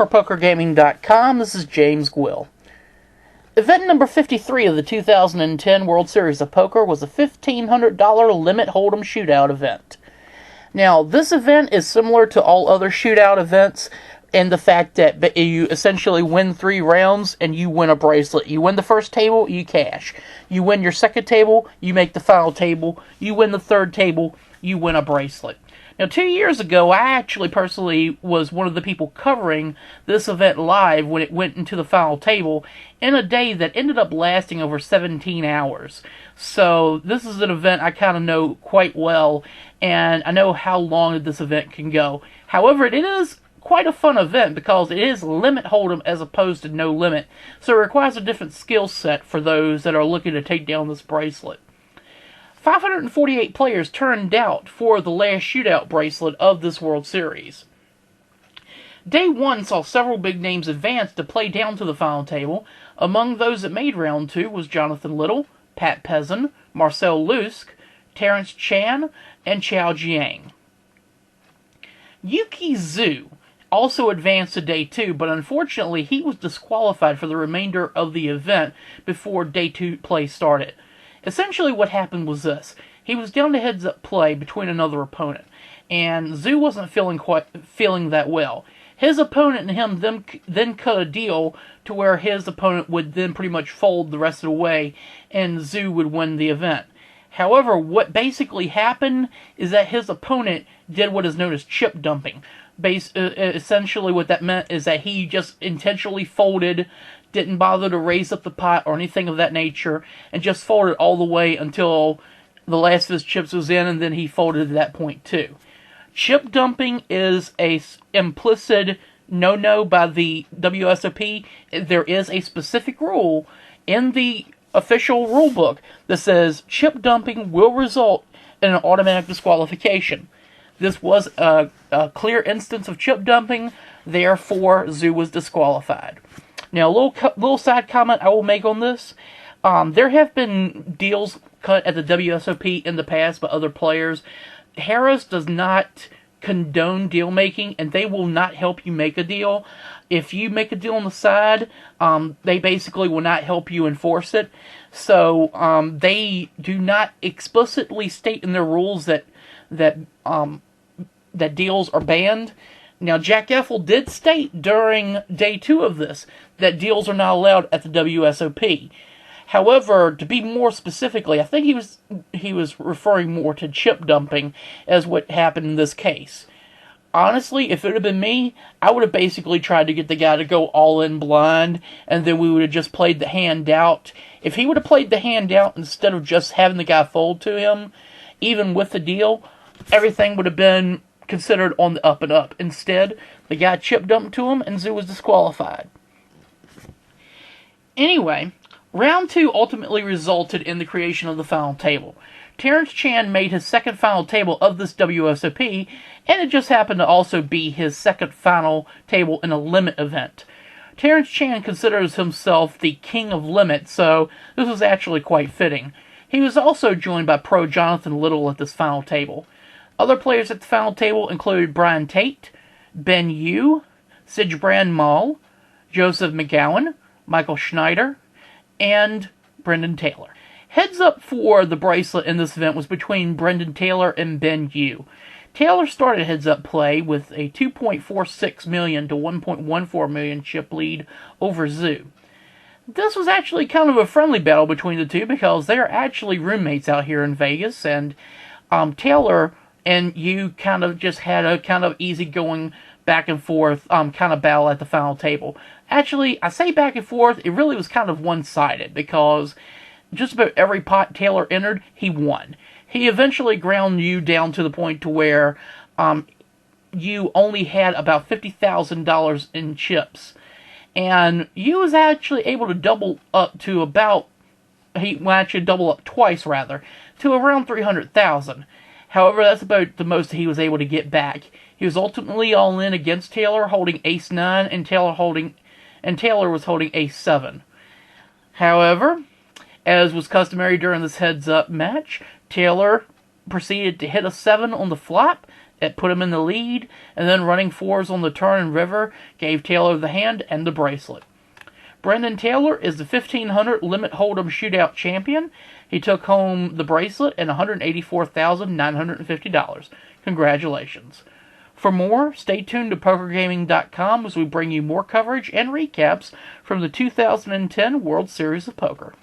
for PokerGaming.com. This is James Gwill. Event number 53 of the 2010 World Series of Poker was a $1,500 Limit Holdem Shootout event. Now, this event is similar to all other shootout events in the fact that you essentially win 3 rounds and you win a bracelet. You win the first table, you cash. You win your second table, you make the final table. You win the third table, you win a bracelet. Now, 2 years ago, I actually personally was one of the people covering this event live when it went into the final table in a day that ended up lasting over 17 hours. So, this is an event I kind of know quite well, and I know how long this event can go. However, it is quite a fun event because it is limit hold'em as opposed to no limit, so it requires a different skill set for those that are looking to take down this bracelet. 548 players turned out for the last shootout bracelet of this World Series. Day 1 saw several big names advance to play down to the final table. Among those that made round 2 was Jonathan Little, Pat Pezin, Marcel Lusk, Terrence Chan, and Chao Jiang. Yuki Zhu also advanced to Day 2, but unfortunately he was disqualified for the remainder of the event before Day 2 play started. Essentially what happened was this. He was down to heads-up play between another opponent, and Zhu wasn't feeling that well. His opponent and him then cut a deal to where his opponent would then pretty much fold the rest of the way, and Zhu would win the event. However, what basically happened is that his opponent did what is known as chip dumping. Essentially what that meant is that he just intentionally folded, didn't bother to raise up the pot or anything of that nature, and just folded all the way until the last of his chips was in, and then he folded at that point too. Chip dumping is a implicit no-no by the WSOP. There is a specific rule in the official rulebook that says chip dumping will result in an automatic disqualification. This was a clear instance of chip dumping, therefore Zhu was disqualified. Now, a little side comment I will make on this. There have been deals cut at the WSOP in the past by other players. Harris does not condone deal making, and they will not help you make a deal. If you make a deal on the side, they basically will not help you enforce it. So they do not explicitly state in their rules that deals are banned. Now, Jack Effel did state during Day 2 of this that deals are not allowed at the WSOP. However, to be more specifically, I think he was referring more to chip dumping as what happened in this case. Honestly, if it would have been me, I would have basically tried to get the guy to go all in blind, and then we would have just played the hand out. If he would have played the hand out instead of just having the guy fold to him, even with the deal, everything would have been considered on the up and up. Instead, the guy chip dumped to him, and Zhu was disqualified. Anyway, round 2 ultimately resulted in the creation of the final table. Terrence Chan made his second final table of this WSOP, and it just happened to also be his second final table in a limit event. Terrence Chan considers himself the king of limit, so this was actually quite fitting. He was also joined by pro Jonathan Little at this final table. Other players at the final table included Brian Tate, Ben Yu, Sijbrand Mall, Joseph McGowan, Michael Schneider, and Brendan Taylor. Heads up for the bracelet in this event was between Brendan Taylor and Ben Yu. Taylor started heads up play with a 2.46 million to 1.14 million chip lead over Zhu. This was actually kind of a friendly battle between the two because they are actually roommates out here in Vegas, and Taylor and Yu kind of just had a kind of easygoing back and forth kind of battle at the final table. Actually, I say back and forth, it really was kind of one-sided because just about every pot Taylor entered, he won. He eventually ground Yu down to the point to where Yu only had about $50,000 in chips. And Yu was actually able to double up to about, double up twice rather, to around $300,000. However, that's about the most he was able to get back. He was ultimately all in against Taylor, holding Ace-9, and Taylor was holding Ace-7. However, as was customary during this heads-up match, Taylor proceeded to hit a 7 on the flop, It put him in the lead, and then running fours on the turn and river gave Taylor the hand and the bracelet. Brendan Taylor is the 1500 Limit Holdem Shootout champion. He took home the bracelet and $184,950. Congratulations. For more, stay tuned to PokerGaming.com as we bring you more coverage and recaps from the 2010 World Series of Poker.